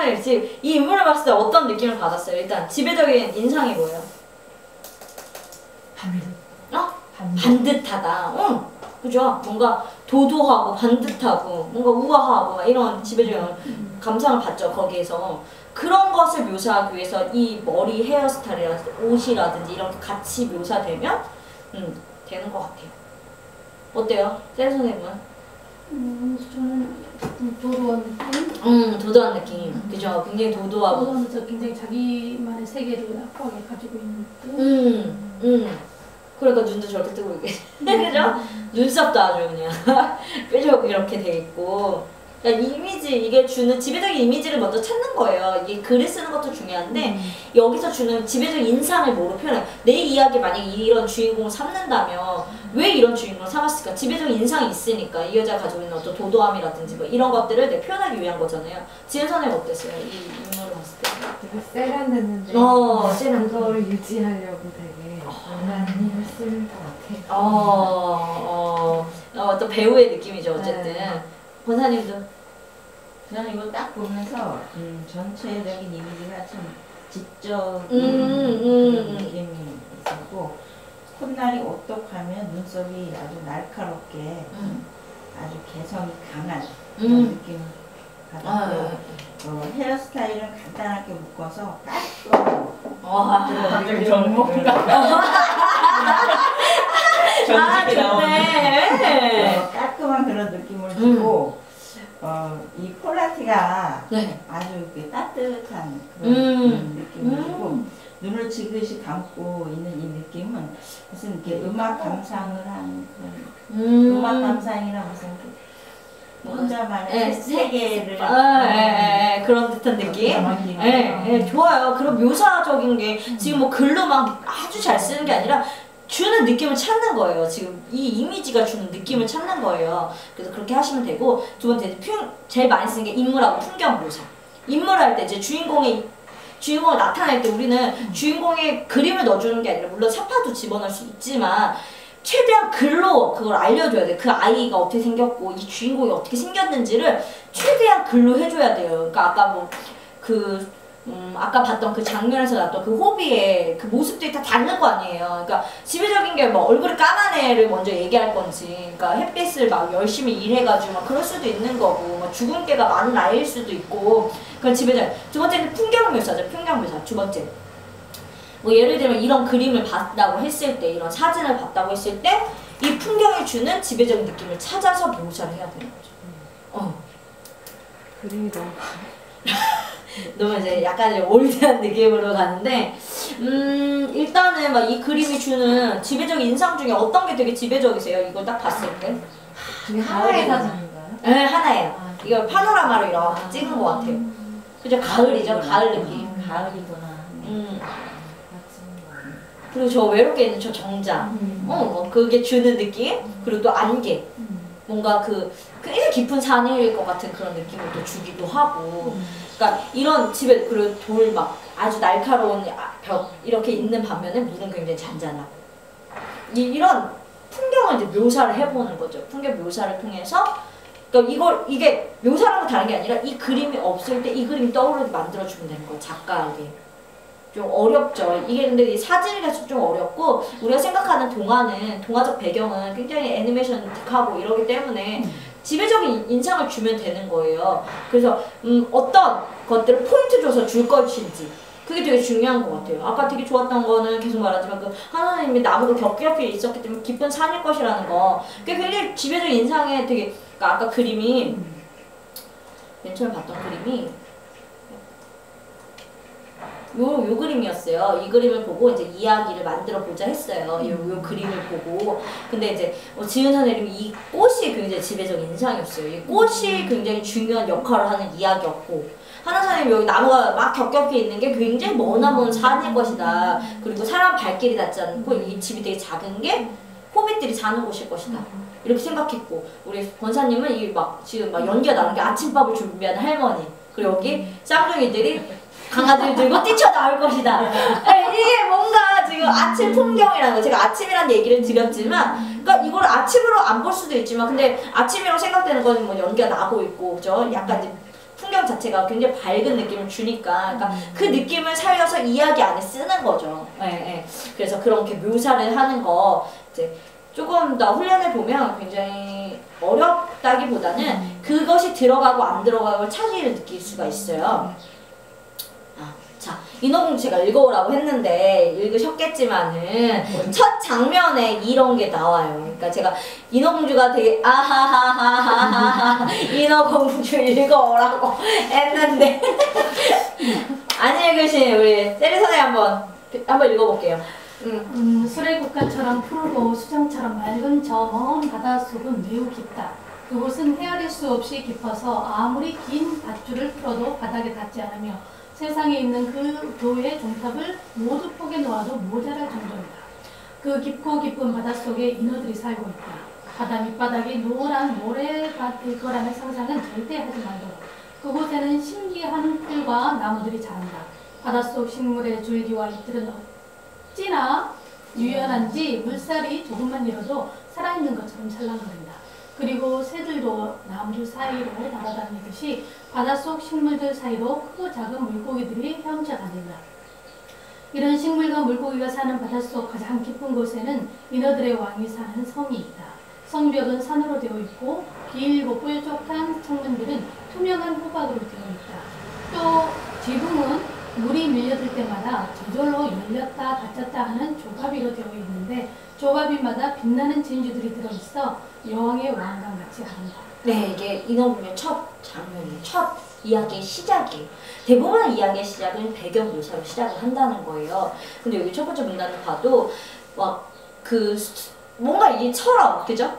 선생님 지금 이 인물을 봤을 때 어떤 느낌을 받았어요? 일단 지배적인 인상이 뭐예요? 반듯하다. 응, 그죠? 뭔가 도도하고 반듯하고 뭔가 우아하고 이런 지배적인 감상을 받죠. 거기에서 그런 것을 묘사하기 위해서 이 머리 헤어스타일이라든지 옷이라든지 이런 게 같이 묘사되면 되는 것 같아요. 어때요? 셀 선생님은? 저는 도도한 느낌? 도도한 느낌. 그죠? 굉장히 도도하고. 도도하면서 굉장히 자기만의 세계를 확고하게 가지고 있는 느낌? 그러니까 눈도 저렇게 뜨고 있게. 그죠? 눈썹도 아주 그냥 뾰족 이렇게 돼 있고. 그러니까 이미지, 이게 주는 지배적인 이미지를 먼저 찾는 거예요. 이게 글을 쓰는 것도 중요한데, 여기서 주는 지배적인 인상을 뭐로 표현해요? 내 이야기 만약에 이런 주인공을 삼는다면, 왜 이런 주인공을 삼았을까? 지배적인 인상이 있으니까, 이 여자가 가지고 있는 어떤 도도함이라든지 뭐 이런 것들을 내 표현하기 위한 거잖아요. 지은 선생님 어땠어요? 이 인물을 봤을 때? 되게 세련됐는데, 세련된. 그걸 유지하려고 되게 많은 힘을 쓰는 것 같아요. 어떤 배우의 느낌이죠, 어쨌든. 권사님도? 저는 이거 딱 보면서 전체적인 이미지가 참 지적인 그런 느낌이 있었고, 콧날이 오똑하면 눈썹이 아주 날카롭게 아주 개성이 강한 그런 느낌을 받았고, 헤어스타일은 간단하게 묶어서 깔끔하고 갑자기 전문가 좋네. 깔끔한 그런 느낌을 주고, 이 폴라티가 아주 따뜻한 그런 느낌을 주고, 눈을 지그시 감고 있는 이 느낌은 무슨 이렇게 음악 감상을 하는 그런 음악 감상이나 무슨 혼자만의 세계를 그런 듯한 느낌. 좋아요. 그런 묘사적인 게 지금 뭐 글로 막 아주 잘 쓰는 게 아니라 주는 느낌을 찾는 거예요. 지금 이 이미지가 주는 느낌을 찾는 거예요. 그래서 그렇게 하시면 되고, 두 번째 제일 많이 쓰는 게 인물하고 풍경 묘사. 인물을 할 때 이제 주인공을 나타낼 때 우리는 주인공의 그림을 넣어주는 게 아니라, 물론 사파도 집어넣을 수 있지만 최대한 글로 그걸 알려줘야 돼. 그 아이가 어떻게 생겼고 이 주인공이 어떻게 생겼는지를 최대한 글로 해줘야 돼요. 그러니까 아까 아까 봤던 그 장면에서 나왔던 그 호비의 그 모습들이 다 다른 거 아니에요. 그러니까 지배적인 게 뭐 얼굴이 까만 애를 먼저 얘기할 건지, 그러니까 햇빛을 막 열심히 일해가지고 막 그럴 수도 있는 거고, 막 죽은 개가 많은 아이일 수도 있고, 그건 지배적. 두 번째는 풍경 묘사죠. 풍경 묘사. 두 번째. 뭐 예를 들면 이런 그림을 봤다고 했을 때, 이런 사진을 봤다고 했을 때, 이 풍경이 주는 지배적인 느낌을 찾아서 묘사를 해야 되는 거죠. 그림이 너무 너무 이제 약간 올드한 느낌으로 가는데, 일단은 막 이 그림이 주는 지배적인 인상 중에 어떤 게 되게 지배적이세요? 이걸 딱 봤을 때? 그게 하나의 사진인가요? 네, 하나예요. 이걸 파노라마로 이렇게 찍은 것 같아요. 그죠? 가을이죠? 가을 느낌. 가을이구나. 그리고 저 외롭게 있는 저 정자. 그게 주는 느낌? 그리고 또 안개. 뭔가 굉장히 깊은 산일 것 같은 그런 느낌을 또 주기도 하고. 그러니까 이런 집에 그리고 돌 막 아주 날카로운 벽 이렇게 있는 반면에 물은 굉장히 잔잔하고, 이런 풍경을 이제 묘사를 해보는 거죠. 풍경 묘사를 통해서, 그러니까 이게 묘사랑은 다른 게 아니라 이 그림이 없을 때 이 그림이 떠오르게 만들어주면 되는 거예요. 작가에게. 좀 어렵죠. 이게 근데 이 사진이라서 좀 어렵고, 우리가 생각하는 동화적 배경은 굉장히 애니메이션틱하고 이러기 때문에 지배적인 인상을 주면 되는 거예요. 그래서 어떤 것들을 포인트 줘서 줄 것인지, 그게 되게 중요한 것 같아요. 아까 되게 좋았던 거는 계속 말하지만 그 하나님이 나무가 겹겹이 있었기 때문에 깊은 산일 것이라는 거, 그게 굉장히 지배적인 인상에 되게, 그러니까 아까 그림이 맨 처음에 봤던 그림이 요 그림이었어요. 이 그림을 보고 이제 이야기를 만들어 보자 했어요. 요 그림을 보고. 근데 이제 지은 선생님이 이 꽃이 굉장히 지배적인 인상이었어요. 이 꽃이 굉장히 중요한 역할을 하는 이야기였고, 하나 선생님이 여기 나무가 막 겹겹이 있는 게 굉장히 머나먼 산일 것이다. 그리고 사람 발길이 닿지 않고 이 집이 되게 작은 게 호빗들이 사는 곳일 것이다. 이렇게 생각했고, 우리 권사님은 지금 막 연기가 나는 게 아침밥을 준비하는 할머니, 그리고 여기 쌍둥이들이 강아지를 들고 뛰쳐나올 것이다. 이게 뭔가 지금 아침 풍경이라는 거, 제가 아침이라는 얘기를 드렸지만, 그러니까 이걸 아침으로 안 볼 수도 있지만, 근데 아침이라고 생각되는 건 뭐 연기가 나고 있고, 그죠? 약간 이제 풍경 자체가 굉장히 밝은 느낌을 주니까 그러니까 그 느낌을 살려서 이야기 안에 쓰는 거죠. 예, 예. 그래서 그렇게 묘사를 하는 거 이제 조금 더 훈련해 보면 굉장히 어렵다기보다는 그것이 들어가고 안 들어가고 차이를 느낄 수가 있어요. 자, 인어공주 제가 읽어오라고 했는데 읽으셨겠지만은 첫 장면에 이런 게 나와요. 그러니까 제가 인어공주가 되게 아하하하하하 인어공주 읽어오라고 했는데 안 읽으신 우리 세리선에 한번 읽어볼게요. 수레국가처럼 푸르고 수정처럼 맑은 저 먼 바닷속은 매우 깊다. 그곳은 헤아릴 수 없이 깊어서 아무리 긴 밧줄을 풀어도 바닥에 닿지 않으며 세상에 있는 그 교회의 종탑을 모두 포개 놓아도 모자랄 정도이다. 그 깊고 깊은 바닷속에 인어들이 살고 있다. 바다 밑바닥이 노란 모래밭일 거라는 상상은 절대 하지 말도록. 그곳에는 신기한 풀과 나무들이 자란다. 바닷속 식물의 줄기와 잎들은 어찌나 유연한지 물살이 조금만 일어도 살아있는 것처럼 찰랑거린다. 그리고 새들도 나무들 사이로 날아다니듯이 바닷속 식물들 사이로 크고 작은 물고기들이 헤엄쳐 다닌다. 이런 식물과 물고기가 사는 바닷속 가장 깊은 곳에는 인어들의 왕이 사는 성이 있다. 성벽은 산으로 되어 있고 길고 뾰족한 창문들은 투명한 호박으로 되어 있다. 또 지붕은 물이 밀려들 때마다 저절로 열렸다 닫혔다 하는 조가비로 되어 있는데 조가비마다 빛나는 진주들이 들어있어 여왕의 왕관같이 하란다. 네, 이게 인어공주의 첫 장면이에요. 첫 이야기의 시작이. 대부분의 이야기의 시작은 배경 묘사로 시작을 한다는 거예요. 근데 여기 첫 번째 문단을 봐도 막 뭔가 이처럼 그죠?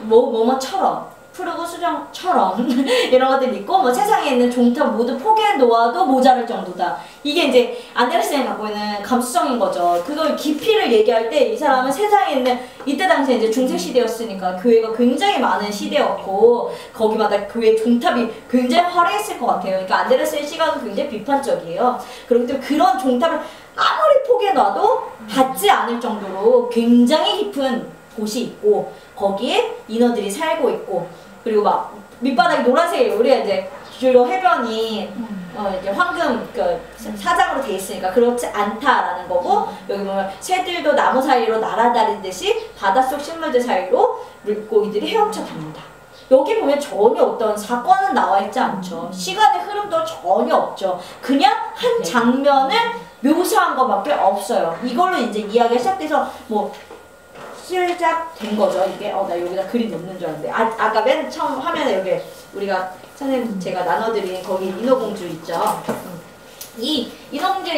뭐뭐처럼 푸르고 수정처럼 이런 것들이 있고 뭐 세상에 있는 종탑 모두 포개해 놓아도 모자랄 정도다. 이게 이제 안데르센이 갖고 있는 감수성인 거죠. 그걸 깊이를 얘기할 때 이 사람은 세상에 있는 이때 당시에 이제 중세 시대였으니까 교회가 굉장히 많은 시대였고 거기마다 교회 종탑이 굉장히 화려했을 것 같아요. 그러니까 안데르센의 시각은 굉장히 비판적이에요. 그렇기 때문에 그런 종탑을 아무리 포개해 놔도 닿지 않을 정도로 굉장히 깊은 곳이 있고 거기에 인어들이 살고 있고 그리고 막 밑바닥이 노란색이에요. 우리가 이제 주로 해변이 이제 황금 사장으로 돼 있으니까 그렇지 않다라는 거고 여기 보면 새들도 나무 사이로 날아다니듯이 바닷속 식물들 사이로 물고기들이 헤엄쳐 다닌다. 여기 보면 전혀 어떤 사건은 나와 있지 않죠. 시간의 흐름도 전혀 없죠. 그냥 한 장면을 묘사한 것밖에 없어요. 이걸로 이제 이야기가 시작돼서 뭐 시작된 거죠. 이게 나 여기다 그림 넣는 줄 알았는데 아까 맨 처음 화면에 여기 우리가 선생님 제가 나눠드린 거기 인어공주 있죠. 이 인어공주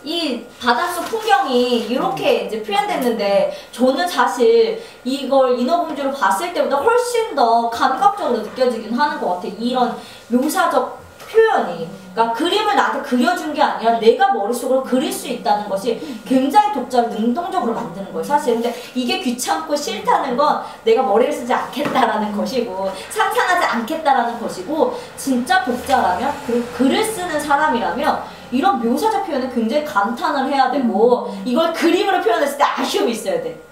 이 바닷속 풍경이 이렇게 이제 표현됐는데 저는 사실 이걸 인어공주를 봤을 때보다 훨씬 더 감각적으로 느껴지긴 하는 것 같아요. 이런 묘사적 표현이. 그러니까 그림을 나한테 그려준 게 아니라 내가 머릿속으로 그릴 수 있다는 것이 굉장히 독자를 능동적으로 만드는 거예요. 사실 근데 이게 귀찮고 싫다는 건 내가 머리를 쓰지 않겠다라는 것이고 상상하지 않겠다라는 것이고 진짜 독자라면 그리고 글을 쓰는 사람이라면 이런 묘사적 표현에 굉장히 감탄을 해야 되고 이걸 그림으로 표현했을 때 아쉬움이 있어야 돼.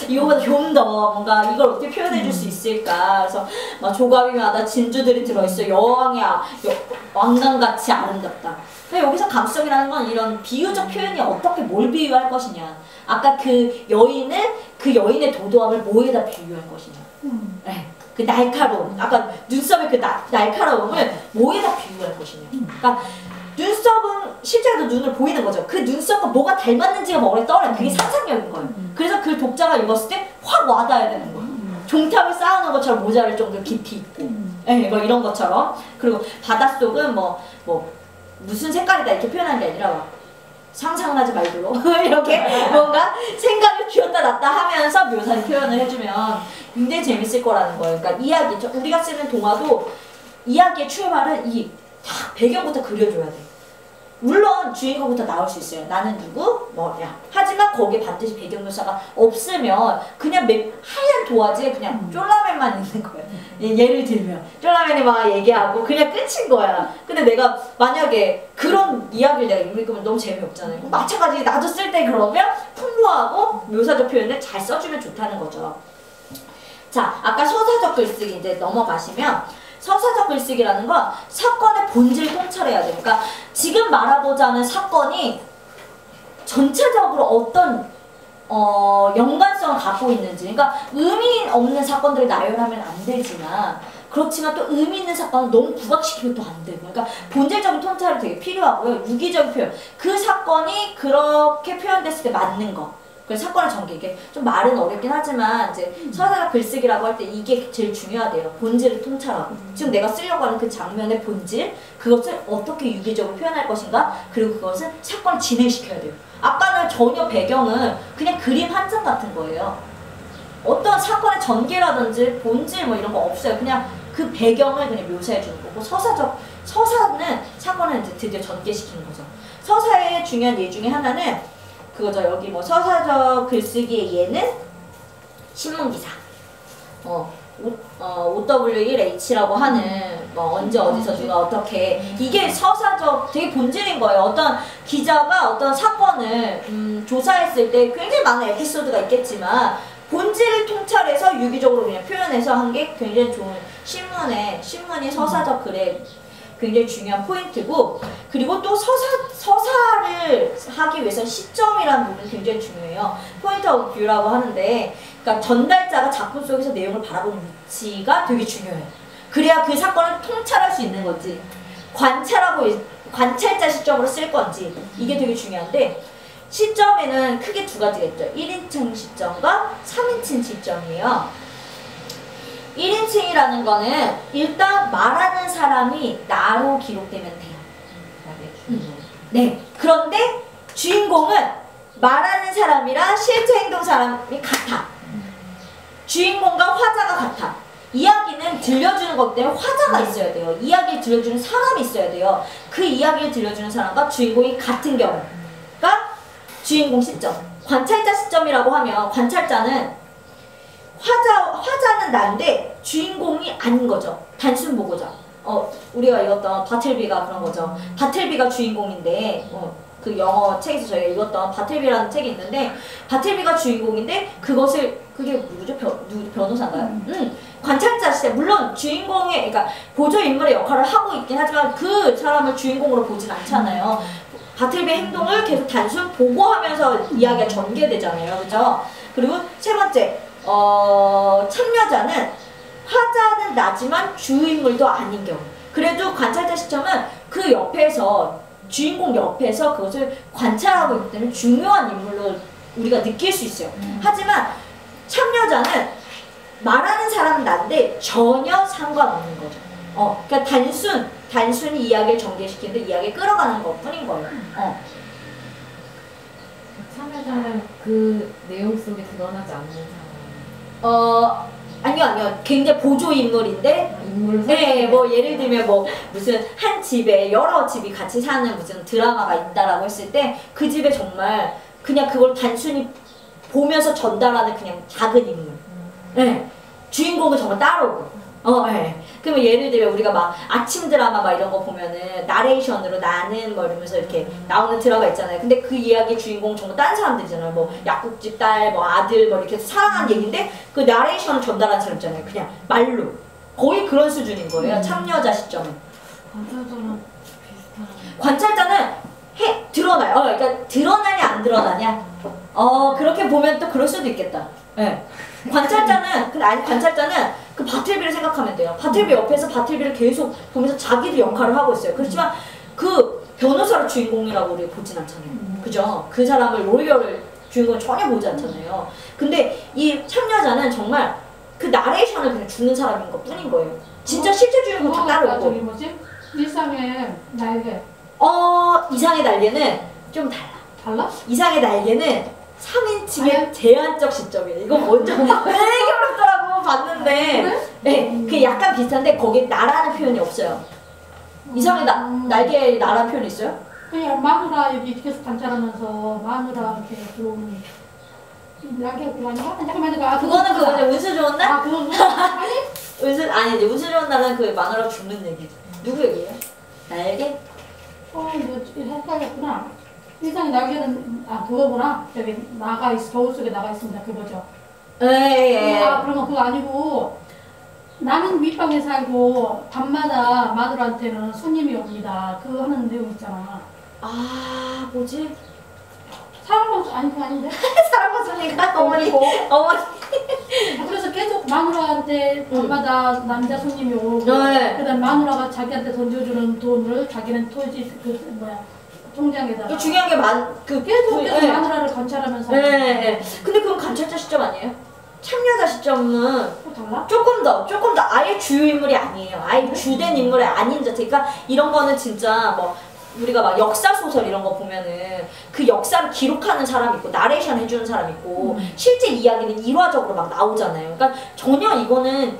이거보다 좀 더 뭔가 이걸 어떻게 표현해 줄 수 있을까. 그래서 막 조가비마다 진주들이 들어있어. 여왕의 왕관같이 아름답다. 근데 여기서 감성이라는 건 이런 비유적 표현이 어떻게 뭘 비유할 것이냐. 아까 그 여인의 도도함을 뭐에다 비유할 것이냐. 네. 그 날카로움. 아까 눈썹의 그 날카로움을 뭐에다 비유할 것이냐. 그러니까 눈썹은 실제로 눈을 보이는 거죠. 그 눈썹과 뭐가 닮았는지가 머리에 떠올라요. 그게 상상력인 거예요. 그래서 그 독자가 읽었을 때 확 와닿아야 되는 거예요. 종탑을 쌓아놓은 것처럼 모자랄 정도로 깊이 있고 뭐 이런 것처럼. 그리고 바닷속은 뭐 무슨 색깔이다 이렇게 표현하는 게 아니라 막 상상은 하지 말도록 이렇게 뭔가 생각을 쥐었다 놨다 하면서 묘사를 표현을 해주면 굉장히 재밌을 거라는 거예요. 그러니까 이야기, 우리가 쓰는 동화도 이야기의 출발은 이 배경부터 그려줘야 돼. 물론 주인공부터 나올 수 있어요. 나는 누구? 뭐야. 하지만 거기에 반드시 배경 묘사가 없으면 그냥 하얀 도화지에 그냥 쫄라맨만 있는 거예요. 예를 들면 쫄라맨이 막 얘기하고 그냥 끝인 거야. 근데 내가 만약에 그런 이야기를 내가 읽으면 너무 재미없잖아요. 마찬가지 나도 쓸 때 그러면 풍부하고 묘사적 표현을 잘 써주면 좋다는 거죠. 자, 아까 서사적 글쓰기 이제 넘어가시면 서사적 글쓰기라는 건 사건의 본질을 통찰해야 돼요. 그러니까 지금 말하고자 하는 사건이 전체적으로 어떤 연관성을 갖고 있는지, 그러니까 의미 없는 사건들을 나열하면 안 되지만 그렇지만 또 의미 있는 사건은 너무 부각시키면 또 안 되고, 그러니까 본질적인 통찰이 되게 필요하고요. 유기적인 표현, 그 사건이 그렇게 표현됐을 때 맞는 거, 그래서 사건의 전개, 이게 좀 말은 어렵긴 하지만 이제 서사적 글쓰기라고 할 때 이게 제일 중요하대요. 본질을 통찰하고 지금 내가 쓰려고 하는 그 장면의 본질, 그것을 어떻게 유기적으로 표현할 것인가, 그리고 그것은 사건을 진행시켜야 돼요. 아까는 전혀 배경은 그냥 그림 한 장 같은 거예요. 어떤 사건의 전개라든지 본질 뭐 이런 거 없어요. 그냥 그 배경을 그냥 묘사해 주는 거고, 서사는 사건을 이제 드디어 전개시키는 거죠. 서사의 중요한 예 중에 하나는 그거죠. 여기 뭐 서사적 글쓰기의 예는 신문기사, OW1H라고 하는 뭐 언제 어디서 누가 어떻게, 이게 서사적 되게 본질인 거예요. 어떤 기자가 어떤 사건을 조사했을 때 굉장히 많은 에피소드가 있겠지만 본질을 통찰해서 유기적으로 그냥 표현해서 한 게 굉장히 좋은 신문이 서사적 글에 굉장히 중요한 포인트고, 그리고 또 서사를 하기 위해서 시점이라는 부분이 굉장히 중요해요. 포인트 오브 뷰라고 하는데, 그러니까 전달자가 작품 속에서 내용을 바라보는 위치가 되게 중요해요. 그래야 그 사건을 통찰할 수 있는 건지, 관찰자 시점으로 쓸 건지, 이게 되게 중요한데, 시점에는 크게 두 가지가 있죠. 1인칭 시점과 3인칭 시점이에요. 1인칭이라는 거는 일단 말하는 사람이 나로 기록되면 돼요. 네. 그런데 주인공은 말하는 사람이랑 실제 행동 사람이 같아. 주인공과 화자가 같아. 이야기는 들려주는 것 때문에 화자가 있어야 돼요. 이야기를 들려주는 사람이 있어야 돼요. 그 이야기를 들려주는 사람과 주인공이 같은 경우가 주인공 시점. 관찰자 시점이라고 하면 관찰자는 화자는 난데 주인공이 아닌 거죠. 단순 보고자. 우리가 읽었던 바틀비가 그런 거죠. 바틀비가 주인공인데, 그 영어 책에서 저희가 읽었던 바틀비라는 책이 있는데, 바틀비가 주인공인데 그게 누구죠? 변호사인가요? 관찰자 시점. 물론 주인공의, 그러니까 보조 인물의 역할을 하고 있긴 하지만 그 사람을 주인공으로 보진 않잖아요. 바틀비의 행동을 계속 단순 보고하면서 이야기가 전개되잖아요. 그죠? 그리고 세 번째, 참여자는 화자는 나지만 주인물도 아닌 경우. 그래도 관찰자 시점은 그 옆에서, 주인공 옆에서 그것을 관찰하고 있기 때문에 중요한 인물로 우리가 느낄 수 있어요. 하지만 참여자는 말하는 사람은 난데 전혀 상관없는 거죠. 그러니까 단순히 이야기를 전개시키는데 이야기를 끌어가는 것 뿐인 거예요. 참여자는 그 내용 속에 드러나지 않는 사람. 아니요. 굉장히 보조 인물인데, 네, 뭐 예를 들면 뭐 무슨 한 집에 여러 집이 같이 사는 무슨 드라마가 있다라고 했을 때 그 집에 정말 그냥 그걸 단순히 보면서 전달하는 그냥 작은 인물. 네, 주인공은 정말 따로고. 네. 그러면 예를 들면 우리가 막 아침 드라마 막 이런 거 보면은 나레이션으로 나는 뭐 이러면서 이렇게 나오는 드라마 있잖아요. 근데 그 이야기 주인공 정말 딴 사람들이잖아요. 뭐 약국집 딸, 뭐 아들, 뭐 이렇게 사랑하는 얘기인데 그 나레이션을 전달하는 사람 있잖아요. 그냥 말로. 거의 그런 수준인 거예요. 참여자 시점은. 관찰자랑 비슷한. 관찰자는 드러나요. 그러니까 드러나냐 안 드러나냐. 그렇게 보면 또 그럴 수도 있겠다. 네. 관찰자는 그 바틀비를 생각하면 돼요. 바틀비 옆에서 바틀비를 계속 보면서 자기도 역할을 하고 있어요. 그렇지만 그 변호사를 주인공이라고 우리가 보진 않잖아요. 그죠? 그 사람을 로이어를 주인공을 전혀 보지 않잖아요. 근데 이 참여자는 정말 그 나레이션을 그냥 주는 사람인 것 뿐인 거예요. 진짜 실제 주인공 다 따로 있고. 저기 뭐지? 일상의 날개. 이상의 날개는 좀 달라. 달라? 이상의 날개는 3인칭의 제한적 시점이에요. 이거 먼저 되게 어렵더라고 봤는데. 그래? 네, 그게 약간 비슷한데 거기에 나라는 표현이 없어요. 이상의 날개에 나라는 표현이 있어요? 그냥 마누라 여기 계속 관찰하면서 마누라 이렇게 들어오는 날개 그거 아니야? 잠깐만. 그거는 그거죠. 운수 좋은 날? 그거 아니? 이제 운수 좋은 날은 그 마누라 죽는 얘기죠. 누구 얘기예요? 날개? 이거 헷갈렸구나. 일상의 날개는 그거구나. 저기 거울 속에 나가 있습니다. 그거죠. 예. 그러면 그거 아니고 나는 윗방에 살고 밤마다 마누라한테는 손님이 옵니다. 그거 하는 내용 있잖아. 아 뭐지? 사랑방 아니 그거 아닌데? 사랑방 손님가 어머니 어머니. 그래서 계속 마누라한테 밤마다 남자 손님이 오고 네. 그다음 마누라가 자기한테 던져주는 돈을 자기는 토지 그 뭐야 통장에다가. 또 중요한 게 계속 네. 마누라를 관찰하면서. 네. 근데 그건 관찰자 시점 아니에요? 참여자 시점은 달라? 조금 더 아예 주요 인물이 아니에요. 아예 주된 인물이 아닌 자체. 그러니까 이런 거는 진짜 뭐 우리가 막 역사 소설 이런 거 보면은 그 역사를 기록하는 사람 있고 나레이션 해주는 사람 있고 실제 이야기는 일화적으로 막 나오잖아요. 그러니까 전혀 이거는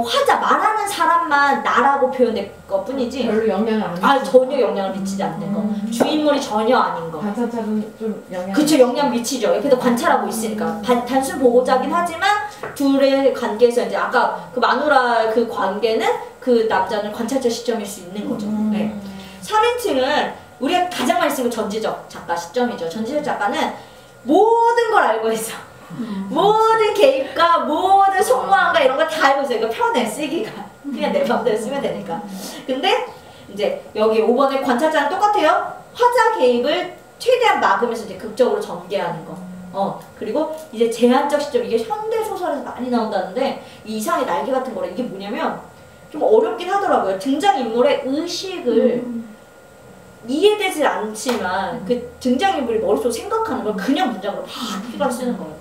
화자 말하는 사람만 나라고 표현될 것 뿐이지 별로 영향을 안 아 전혀 영향을 미치지 않는 거. 주인물이 전혀 아닌 거. 관찰자는 좀 영향. 그쵸, 영향 미치죠. 옆에서 관찰하고 있으니까. 단순 보호자긴 하지만 둘의 관계에서 이제 아까 그 마누라 그 관계는 그 남자는 관찰자 시점일 수 있는 거죠. 네. 3인칭은 우리가 가장 많이 쓰는 전지적 작가 시점이죠. 전지적 작가는 모든 걸 알고 있어. 모든 개입과 모든 속마음과 이런 걸 다 알고 있어요. 이거 편해 쓰기가. 그냥 내 마음대로 쓰면 되니까. 근데 이제 여기 5번에 관찰자는 똑같아요. 화자 개입을 최대한 막으면서 이제 극적으로 전개하는 거. 그리고 이제 제한적 시점, 이게 현대 소설에서 많이 나온다는데 이 이상의 날개 같은 거래. 이게 뭐냐면 좀 어렵긴 하더라고요. 등장인물의 의식을 이해되지 않지만 그 등장인물이 머릿속으로 생각하는 걸 그냥 문장으로 막 휘갈아 쓰는 거예요.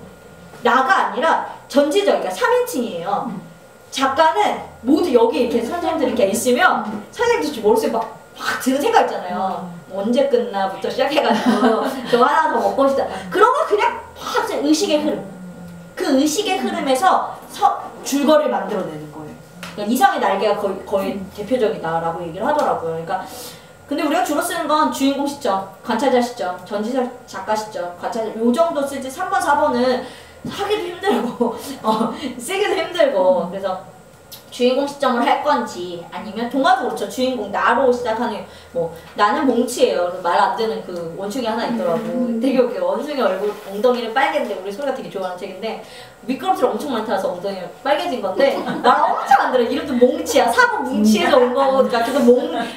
나가 아니라 전지적, 그러니까 3인칭이에요. 작가는 모두 여기 이렇게 선생님들이 이렇게 있으면 선생님들이 머릿속에 막 드는 생각 있잖아요. 뭐 언제 끝나부터 시작해가지고 저 하나 더 먹고 싶다. 그런 거 그냥 확 의식의 흐름. 그 의식의 흐름에서 줄거리를 만들어내는 거예요. 그러니까 이상의 날개가 거의 대표적이다라고 얘기를 하더라고요. 그러니까 근데 우리가 주로 쓰는 건 주인공 시점, 관찰자 시점, 전지적 작가 시점, 관찰자 요 정도 쓰지 3번, 4번은 하기도 힘들고 쓰기도 힘들고 그래서 주인공 시점을 할 건지 아니면 동화도 그렇죠. 주인공 나로 시작하는 뭐 나는 몽치예요. 말 안 되는 그 원숭이 하나 있더라고. 되게 웃겨요. 원숭이 얼굴 엉덩이는 빨개진데 우리 소리가 되게 좋아하는 책인데 미끄럼틀 엄청 많다서 엉덩이가 빨개진 건데 말 엄청 안 들어. 이름도 몽치야. 사고 뭉치에서 온 거니까 그래서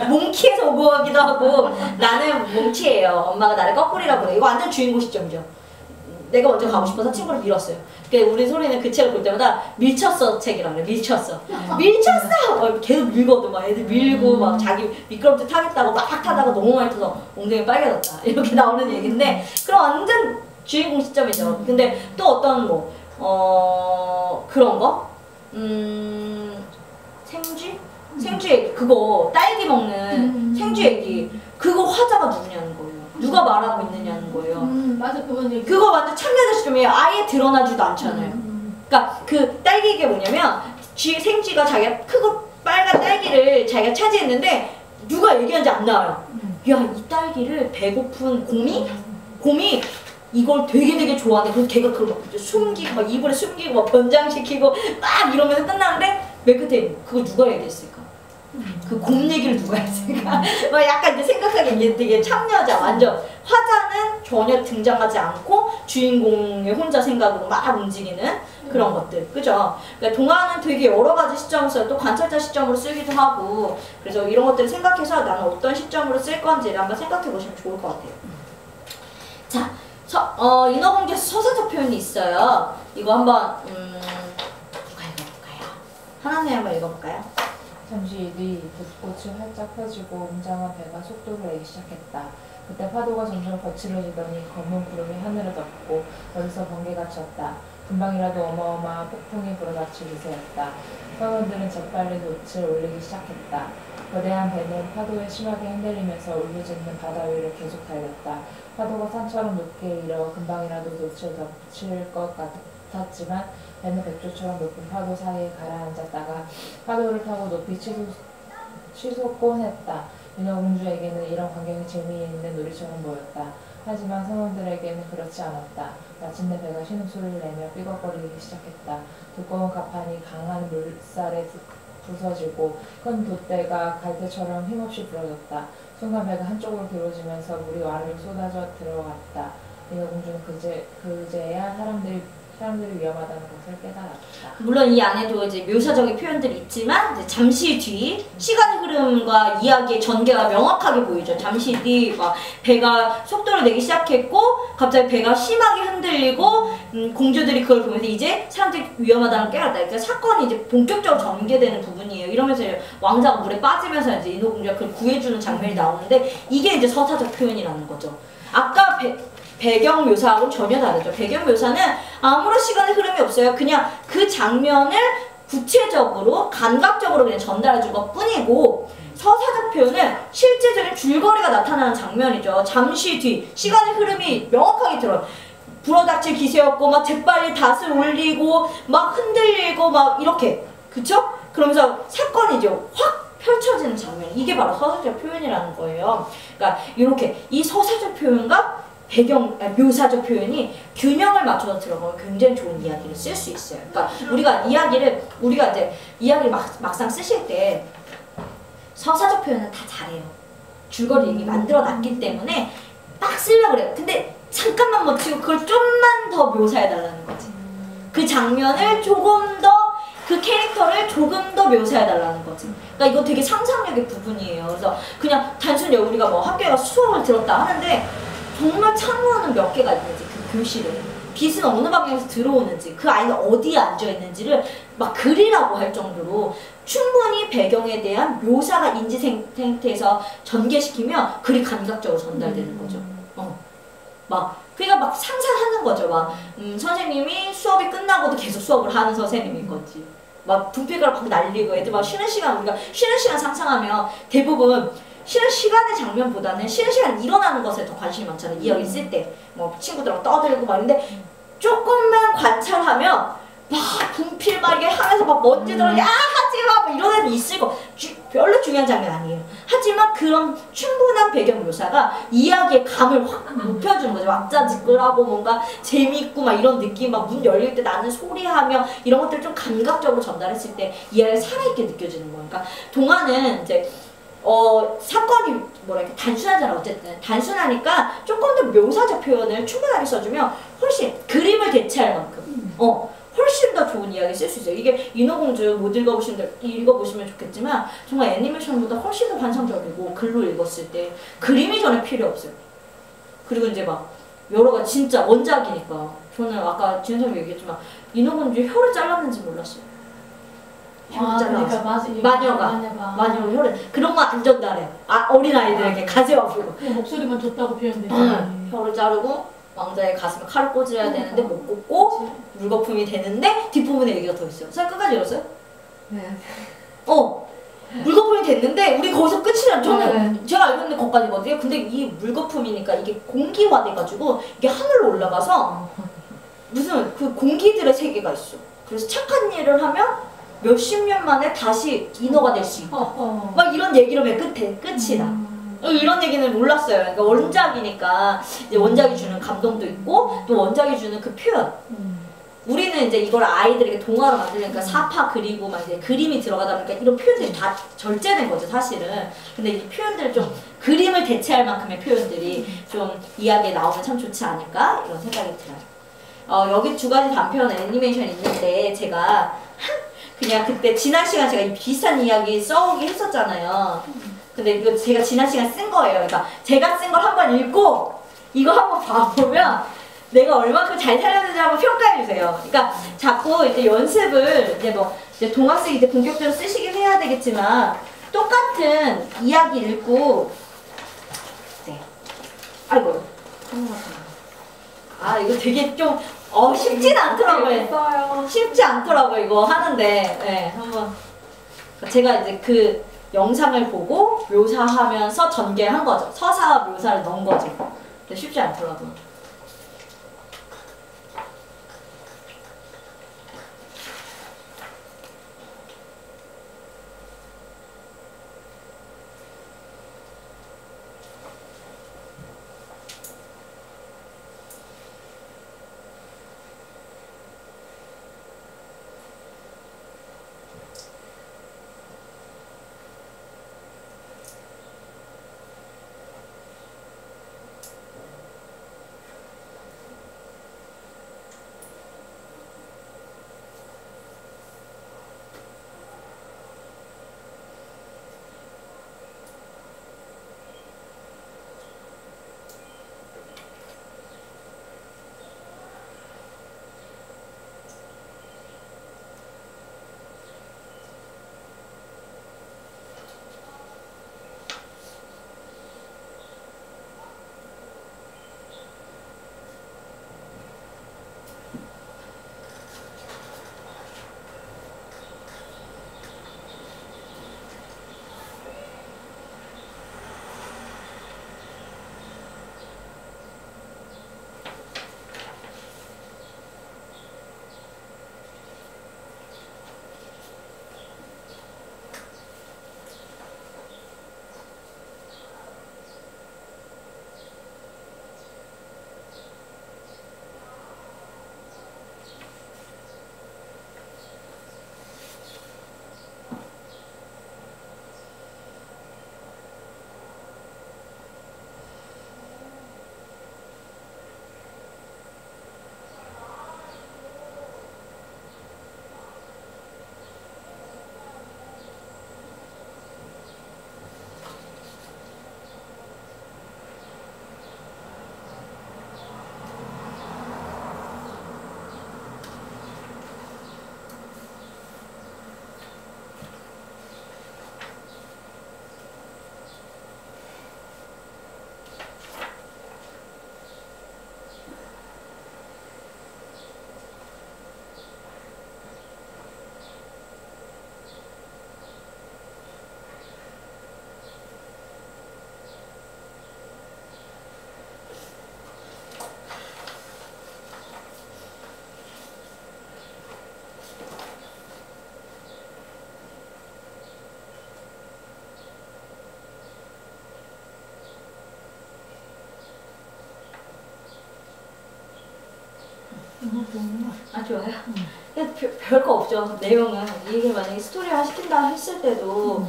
몽키에서 온 거기도 하고 나는 몽치예요. 엄마가 나를 거꾸리라고 그래. 이거 완전 주인공 시점이죠. 내가 먼저 가고 싶어서 친구를 밀었어요. 그러니까 우리 소리는 그 책을 볼 때마다 밀쳤어 책이라고 그래. 밀쳤어. 계속 밀거든. 막 애들 밀고 막 자기 미끄럼틀 타겠다고 막 타다가 너무 많이 타서 엉덩이 빨개졌다. 이렇게 나오는 얘기인데 그럼 완전 주인공 시점이죠. 근데 또 어떤 그런 거? 생쥐 얘기. 그거 딸기 먹는 생쥐 얘기. 그거 화자가 누구냐는 거예요. 누가 말하고 있느냐는 거예요. 맞아, 그건 얘기. 그거 완전 참여자 시점이에요. 아예 드러나지도 않잖아요. 그러니까 그 딸기가 뭐냐면 생쥐가 자기가 크고 빨간 딸기를 자기가 차지했는데 누가 얘기하는지 안 나와요. 야, 이 딸기를 배고픈 곰이 이걸 되게 좋아하는데 그래서 걔가 그걸 막 숨기고 막 입으로 숨기고 막 변장시키고 막 이러면서 끝나는데 맨 끝에 그걸 누가 얘기했을까? 그 곰 얘기를 누가 했을까? 막 약간 이제 생각하기엔 얘 되게 참여자 완전 화자는 전혀 등장하지 않고 주인공의 혼자 생각으로 막 움직이는 그런 것들, 그죠? 그러니까 동화는 되게 여러 가지 시점에서 또 관찰자 시점으로 쓰기도 하고 그래서 이런 것들을 생각해서 나는 어떤 시점으로 쓸 건지를 한번 생각해 보시면 좋을 것 같아요. 자, 인어공주에서 서사적 표현이 있어요. 이거 한번 누가 읽어볼까요? 하나님 한번 읽어볼까요? 잠시 뒤 붓꽃이 활짝 펴지고 웅장한 배가 속도를 내기 시작했다. 그때 파도가 점점 거칠어지더니 검은 구름이 하늘을 덮고 어디서 번개가 쳤다. 금방이라도 어마어마한 폭풍이 불어닥칠 기세였다. 선원들은 재빨리 돛을 올리기 시작했다. 거대한 배는 파도에 심하게 흔들리면서 울부짖는 바다 위를 계속 달렸다. 파도가 산처럼 높게 일어 금방이라도 돛을 덮칠 것 같았지만 배는 백조처럼 높은 파도 사이에 가라앉았다가 파도를 타고 높이 치솟곤 했다. 인어공주에게는 이런 광경이 재미있는 놀이처럼 보였다. 하지만 선원들에게는 그렇지 않았다. 마침내 배가 신음소리를 내며 삐걱거리기 시작했다. 두꺼운 갑판이 강한 물살에 부서지고 큰 돛대가 갈대처럼 힘없이 부러졌다. 순간 배가 한쪽으로 기울어지면서 물이 와르르 쏟아져 들어갔다. 인어공주는 그제야 사람들이 사람들이 위험하다는 것을 깨달았다. 물론 이 안에도 이제 묘사적인 표현들이 있지만 이제 잠시 뒤 시간의 흐름과 이야기의 전개가 명확하게 보이죠. 잠시 뒤 막 배가 속도를 내기 시작했고 갑자기 배가 심하게 흔들리고 공주들이 그걸 보면서 이제 사람들이 위험하다는 걸 깨달았다. 그러니까 사건이 이제 본격적으로 전개되는 부분이에요. 이러면서 이제 왕자가 물에 빠지면서 이제 인어공주가 그걸 구해주는 장면이 나오는데 이게 이제 서사적 표현이라는 거죠. 아까 배경 묘사하고는 전혀 다르죠. 배경 묘사는 아무런 시간의 흐름이 없어요. 그냥 그 장면을 구체적으로 감각적으로 그냥 전달해 준 것 뿐이고 서사적 표현은 실제적인 줄거리가 나타나는 장면이죠. 잠시 뒤 시간의 흐름이 명확하게 들어요. 불어닥칠 기세였고 막 재빨리 닷을 올리고 막 흔들리고 막 이렇게 그쵸? 그러면서 사건이 이제 확 펼쳐지는 장면 이게 바로 서사적 표현이라는 거예요. 그러니까 이렇게 이 서사적 표현과 묘사적 표현이 균형을 맞춰서 들어가면 굉장히 좋은 이야기를 쓸 수 있어요. 그러니까 우리가 이제 이야기를 막상 쓰실 때 서사적 표현은 다 잘해요. 줄거리 얘기 만들어 놨기 때문에 딱 쓰려고 그래요. 근데 잠깐만 멈추고 그걸 좀만 더 묘사해 달라는 거지. 그 장면을 조금 더 그 캐릭터를 조금 더 묘사해 달라는 거지. 그러니까 이거 되게 상상력의 부분이에요. 그래서 그냥 단순히 우리가 뭐 학교에 가서 수업을 들었다 하는데 정말 창문은 몇 개가 있는지 그 교실에 빛은 어느 방향에서 들어오는지 그 아이가 어디에 앉아 있는지를 막 그리라고 할 정도로 충분히 배경에 대한 묘사가 인지 상태에서 전개시키면 글이 감각적으로 전달되는 거죠. 그러니까 막 상상하는 거죠. 선생님이 수업이 끝나고도 계속 수업을 하는 선생님인 거지. 막 분필가루 막 날리고 애들 막 쉬는 시간 우리가 쉬는 시간 상상하면 대부분 쉬는 시간의 장면보다는 쉬는 시간 일어나는 것에 더 관심이 많잖아요. 이야기 쓸 때 뭐 친구들하고 떠들고 막 이런데 조금만 관찰하면 막 분필 막 이렇게 하면서 막 먼지 들어 야 하지마 뭐 이런 애도 있을 거 별로 중요한 장면 아니에요. 하지만 그런 충분한 배경 묘사가 이야기의 감을 확 높여주는 거죠. 왁자지껄하고 뭔가 재밌고 막 이런 느낌 막 문 열릴 때 나는 소리하며 이런 것들 좀 감각적으로 전달했을 때 이야기가 살아있게 느껴지는 거예요. 그러니까 동화는 이제 사건이 뭐랄까 단순하잖아. 어쨌든 단순하니까 조금 더 묘사적 표현을 충분하게 써주면 훨씬 그림을 대체할 만큼 훨씬 더 좋은 이야기 쓸 수 있어요. 이게 인어공주 못 읽어보시면 좋겠지만 정말 애니메이션보다 훨씬 더 환상적이고 글로 읽었을 때 그림이 전혀 필요 없어요. 그리고 이제 막 여러 가지 진짜 원작이니까 저는 아까 지은쌤이 얘기했지만 인어공주 혀를 잘랐는지 몰랐어요. 그러니까 마녀가 혀를 그런 거 안 전달해. 어린 아이들에게 가지 아프고 목소리만 줬다고 표현되지. 혀를 자르고 왕자의 가슴에 칼을 꽂아야 되는데 못 꽂고 물거품이 되는데 뒷부분에 얘기가 더 있어요. 선생님 끝까지 읽었어요? 네. 물거품이 됐는데 우리 거기서 끝이냐. 저는 제가 알고 있는 것까지거든요. 근데 이 물거품이니까 이게 공기화돼가지고 이게 하늘로 올라가서 무슨 그 공기들의 세계가 있어. 그래서 착한 일을 하면 몇십 년 만에 다시 인어가 될 수 있다. 막 이런 얘기를 맨 끝이 나. 이런 얘기는 몰랐어요. 그러니까 원작이니까 이제 원작이 주는 감동도 있고 또 원작이 주는 그 표현. 우리는 이제 이걸 아이들에게 동화로 만들려니까 사파 그리고 막 이제 그림이 들어가다 보니까 이런 표현들이 다 절제된 거죠, 사실은. 근데 이 표현들을 좀 그림을 대체할 만큼의 표현들이 좀 이야기에 나오면 참 좋지 않을까 이런 생각이 들어요. 여기 두 가지 단편 애니메이션이 있는데 제가 그냥 그때 지난 시간 제가 비슷한 이야기 써오기 했었잖아요. 근데 이거 제가 지난 시간 쓴 거예요. 그러니까 제가 쓴 걸 한번 읽고 이거 한번 봐보면 내가 얼마큼 잘 살렸는지 한번 평가해주세요. 그러니까 자꾸 이제 연습을 이제 동화쓰기 이제 본격적으로 쓰시긴 해야 되겠지만 똑같은 이야기 읽고 아이고 이거 되게 좀 쉽진 않더라고요. 쉽지 않더라고요. 이거 하는데 한번 제가 이제 그 영상을 보고 묘사하면서 전개한 거죠. 서사와 묘사를 넣은 거죠. 근데 쉽지 않더라고요. 좋은 거. 아 좋아요. 그냥 별거 없죠. 내용은 이게 만약에 스토리화 시킨다 했을 때도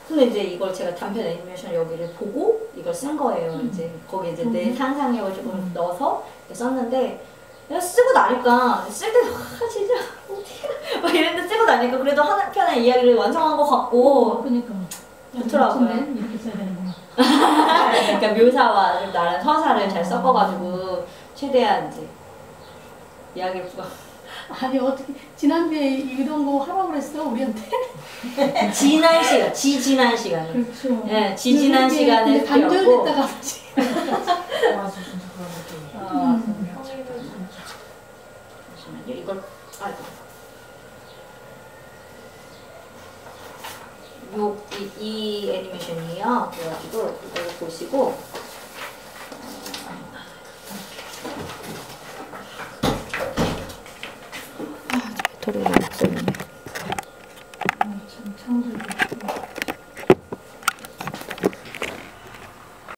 근데 이제 이걸 제가 단편 애니메이션 여기를 보고 이걸 쓴 거예요. 이제 거기 이제 내 상상력을 조금 넣어서 이렇게 썼는데 내가 쓰고 나니까 쓸 때 진짜 어떻게 막 이랬는데 쓰고 나니까 그래도 한 편의 이야기를 완성한 것 같고 그러니까 좋더라고요. 이렇게 써야 되는구나. 그러니까 묘사와 좀 나름 서사를 잘 섞어가지고 최대한 이제 이야기를 부각. 아니 어떻게 지난주에 이런 거 하라고 그랬어 우리한테? 지난 시간, 지지난 시간에. 그렇죠. 예, 지지난 시간에 단절됐다가 맞아, 진짜 그런 느낌. 잠시만요, 이걸 이 애니메이션이에요. 그래가지고 이걸 보시고 배터리가 없어.